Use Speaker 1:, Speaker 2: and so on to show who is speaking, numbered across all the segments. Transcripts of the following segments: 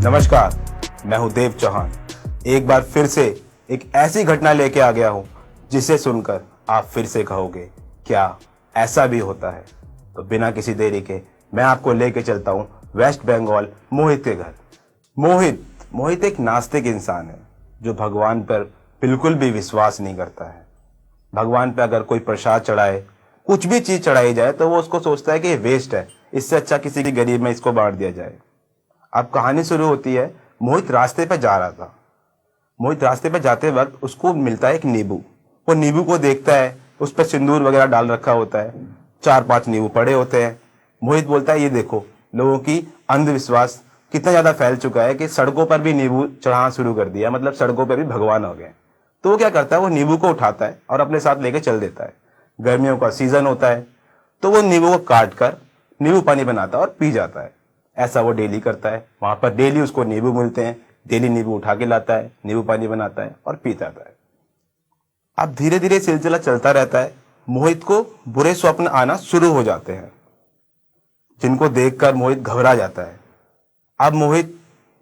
Speaker 1: नमस्कार, मैं हूं देव चौहान। एक बार फिर से एक ऐसी घटना लेके आ गया हूं जिसे सुनकर आप फिर से कहोगे क्या ऐसा भी होता है। तो बिना किसी देरी के मैं आपको लेके चलता हूं वेस्ट बंगाल मोहित के घर। मोहित एक नास्तिक इंसान है जो भगवान पर बिल्कुल भी विश्वास नहीं करता है। भगवान पे अगर कोई प्रसाद चढ़ाए, कुछ भी चीज चढ़ाई जाए तो वो उसको सोचता है कि ये वेस्ट है, इससे अच्छा किसी की गरीब में इसको बांट दिया जाए। अब कहानी शुरू होती है। मोहित रास्ते पे जा रहा था। मोहित रास्ते पे जाते वक्त उसको मिलता है एक नींबू। वो नींबू को देखता है, उस पर सिंदूर वगैरह डाल रखा होता है, 4-5 नींबू पड़े होते हैं। मोहित बोलता है ये देखो, लोगों की अंधविश्वास कितना ज्यादा फैल चुका है कि सड़कों पर भी नींबू चढ़ाना शुरू कर दिया, मतलब सड़कों पर भी भगवान हो गए। तो वो क्या करता है, वो नींबू को उठाता है और अपने साथ लेके चल देता है। गर्मियों का सीजन होता है तो वो नींबू को काट कर नींबू पानी बनाता है और पी जाता है। ऐसा वो डेली करता है। वहां पर डेली उसको नींबू मिलते हैं, डेली नींबू उठा के लाता है, नींबू पानी बनाता है और पीता है। अब धीरे धीरे सिलसिला चलता रहता है। मोहित को बुरे स्वप्न आना शुरू हो जाते हैं जिनको देखकर मोहित घबरा जाता है। अब मोहित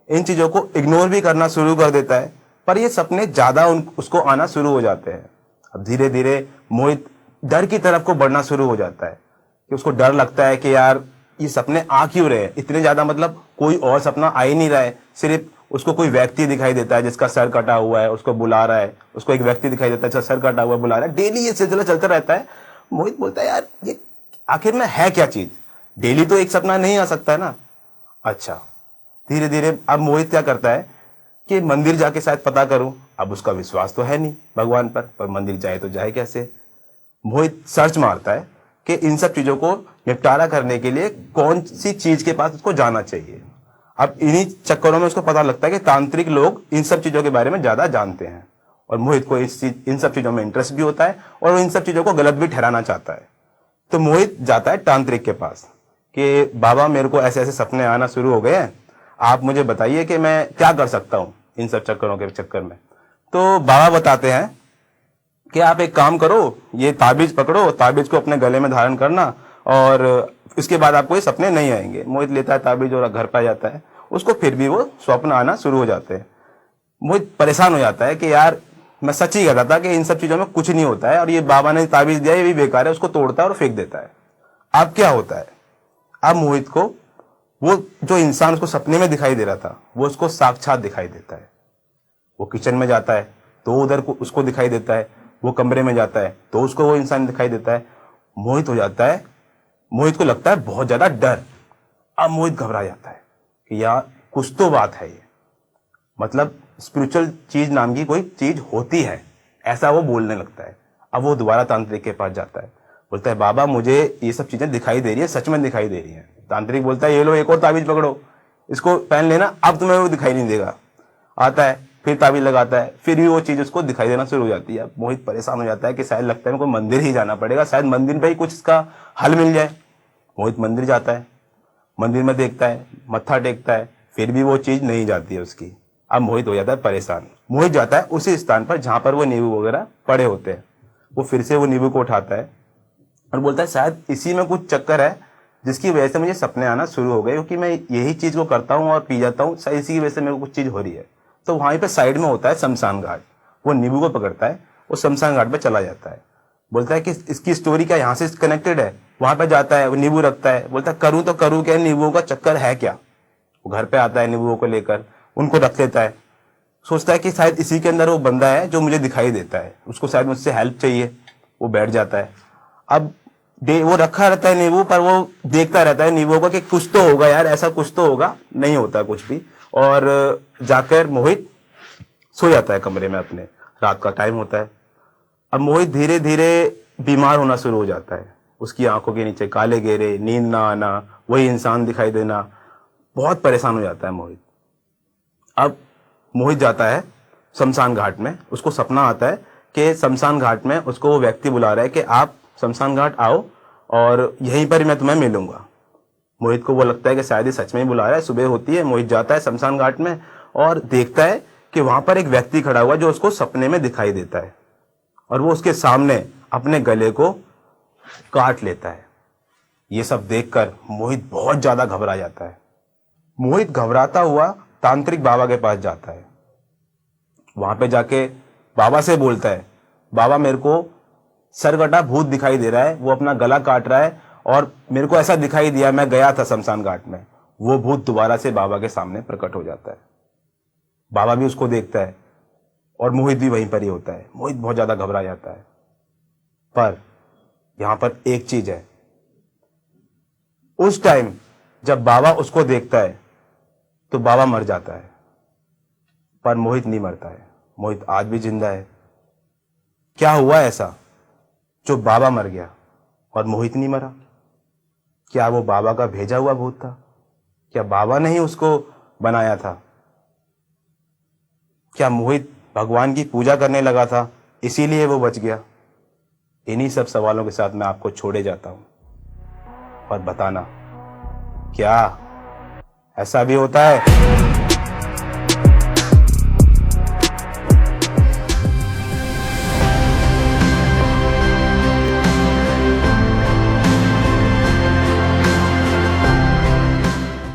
Speaker 1: इन चीजों को इग्नोर भी करना शुरू कर देता है, पर ये सपने ज्यादा उसको आना शुरू हो जाते हैं। अब धीरे धीरे मोहित डर की तरफ को बढ़ना शुरू हो जाता है कि उसको डर लगता है कि यार ये सपने आ क्यों रहे हैं इतने ज्यादा, मतलब कोई और सपना आ ही नहीं रहा है, सिर्फ उसको कोई व्यक्ति दिखाई देता है जिसका सर कटा हुआ है, उसको बुला रहा है। उसको एक व्यक्ति दिखाई देता है जिसका सर कटा हुआ है, बुला रहा है। डेली ये सिलसिला चलता रहता है। मोहित बोलता है यार ये आखिर में है क्या चीज, डेली तो एक सपना नहीं आ सकता है ना। अच्छा, धीरे धीरे अब मोहित क्या करता है कि मंदिर जाके शायद पता करूं। अब उसका विश्वास तो है नहीं भगवान पर मंदिर जाए तो जाए कैसे। मोहित सर्च मारता है कि इन सब चीजों को निपटारा करने के लिए कौन सी चीज के पास उसको जाना चाहिए। अब इन्हीं चक्करों में उसको पता लगता है कि तांत्रिक लोग इन सब चीजों के बारे में ज्यादा जानते हैं और मोहित को इन सब चीजों में इंटरेस्ट भी होता है और वो इन सब चीजों को गलत भी ठहराना चाहता है। तो मोहित जाता है तांत्रिक के पास कि बाबा मेरे को ऐसे ऐसे सपने आना शुरू हो गए हैं, आप मुझे बताइए कि मैं क्या कर सकता हूँ इन सब चक्करों के चक्कर में। तो बाबा बताते हैं कि आप एक काम करो, ये ताबीज पकड़ो, ताबीज को अपने गले में धारण करना और इसके बाद आपको ये सपने नहीं आएंगे। मोहित लेता है ताबीज और घर पे आ जाता है। उसको फिर भी वो स्वप्न आना शुरू हो जाते हैं। मोहित परेशान हो जाता है कि यार मैं सच ही कह रहा था कि इन सब चीजों में कुछ नहीं होता है और ये बाबा ने ताबीज दिया ये भी बेकार है। उसको तोड़ता है और फेंक देता है। अब क्या होता है, अब मोहित को वो जो इंसान उसको सपने में दिखाई दे रहा था वो उसको साक्षात दिखाई देता है। वो किचन में जाता है तो उधर को उसको दिखाई देता है, वो कमरे में जाता है तो उसको वो इंसान दिखाई देता है। मोहित हो जाता है, मोहित को लगता है बहुत ज्यादा डर। अब मोहित घबरा जाता है कि यार कुछ तो बात है, ये मतलब स्पिरिचुअल चीज नाम की कोई चीज होती है, ऐसा वो बोलने लगता है। अब वो दोबारा तांत्रिक के पास जाता है, बोलता है बाबा मुझे ये सब चीजें दिखाई दे रही है, सच में दिखाई दे रही है। तांत्रिक बोलता है ये लो एक और ताबीज पकड़ो, इसको पहन लेना, अब तुम्हें वो दिखाई नहीं देगा। आता है, फिर ताबीज लगाता है, फिर भी वो चीज उसको दिखाई देना शुरू हो जाती है। मोहित परेशान हो जाता है कि शायद लगता है कोई मंदिर ही जाना पड़ेगा, शायद मंदिर पे ही कुछ इसका हल मिल जाए। मोहित मंदिर जाता है, मंदिर में देखता है, मत्था टेकता है, फिर भी वो चीज नहीं जाती है उसकी। अब मोहित हो जाता है परेशान। मोहित जाता है उसी स्थान पर जहां पर वो नींबू वगैरह पड़े होते हैं। वो फिर से वो नींबू को उठाता है और बोलता है शायद इसी में कुछ चक्कर है जिसकी वजह से मुझे सपने आना शुरू हो गए, क्योंकि मैं यही चीज को करता हूँ और पी जाता हूँ, शायद इसी की वजह से मेरे को कुछ चीज हो रही है। तो वहीं पे साइड में होता है शमशान घाट। वो नींबू को पकड़ता है, वो शमशान घाट पे चला जाता है। बोलता है कि इसकी स्टोरी क्या यहाँ से कनेक्टेड है। वहां पे जाता है, वो नींबू रखता है, बोलता है करूँ तो करूँ क्या, नींबुओं का चक्कर है क्या। वो घर पे आता है, नींबुओं को लेकर उनको रख लेता है। सोचता है कि शायद इसी के अंदर वो बंदा है जो मुझे दिखाई देता है, उसको शायद मुझसे हेल्प चाहिए। वो बैठ जाता है। अब वो रखा रहता है नींबू पर, वो देखता रहता है नींबुओं को कि कुछ तो होगा यार, ऐसा कुछ तो होगा। नहीं होता कुछ भी। और जाकर मोहित सो जाता है कमरे में अपने। रात का टाइम होता है। अब मोहित धीरे धीरे बीमार होना शुरू हो जाता है। उसकी आंखों के नीचे काले घेरे, नींद ना आना, वही इंसान दिखाई देना, बहुत परेशान हो जाता है मोहित। अब मोहित जाता है शमशान घाट में। उसको सपना आता है कि शमशान घाट में उसको वो व्यक्ति बुला रहा है कि आप शमशान घाट आओ और यहीं पर मैं तुम्हें मिलूंगा। मोहित को वो लगता है कि शायद ही सच में ही बुला रहा है। सुबह होती है, मोहित जाता है शमशान घाट में और देखता है कि वहां पर एक व्यक्ति खड़ा हुआ जो उसको सपने में दिखाई देता है और वो उसके सामने अपने गले को काट लेता है। ये सब देखकर मोहित बहुत ज्यादा घबरा जाता है। मोहित घबराता हुआ तांत्रिक बाबा के पास जाता है। वहां पे जाके बाबा से बोलता है, बाबा मेरे को सरगटा भूत दिखाई दे रहा है, वो अपना गला काट रहा है और मेरे को ऐसा दिखाई दिया, मैं गया था शमशान घाट में। वो भूत दोबारा से बाबा के सामने प्रकट हो जाता है। बाबा भी उसको देखता है और मोहित भी वहीं पर ही होता है। मोहित बहुत ज्यादा घबरा जाता है। पर यहां पर एक चीज है, उस टाइम जब बाबा उसको देखता है तो बाबा मर जाता है, पर मोहित नहीं मरता है। मोहित आज भी जिंदा है। क्या हुआ ऐसा जो बाबा मर गया और मोहित नहीं मरा? क्या वो बाबा का भेजा हुआ भूत था? क्या बाबा ने ही उसको बनाया था? क्या मोहित भगवान की पूजा करने लगा था इसीलिए वो बच गया? इन्हीं सब सवालों के साथ मैं आपको छोड़े जाता हूं। और बताना, क्या ऐसा भी होता है?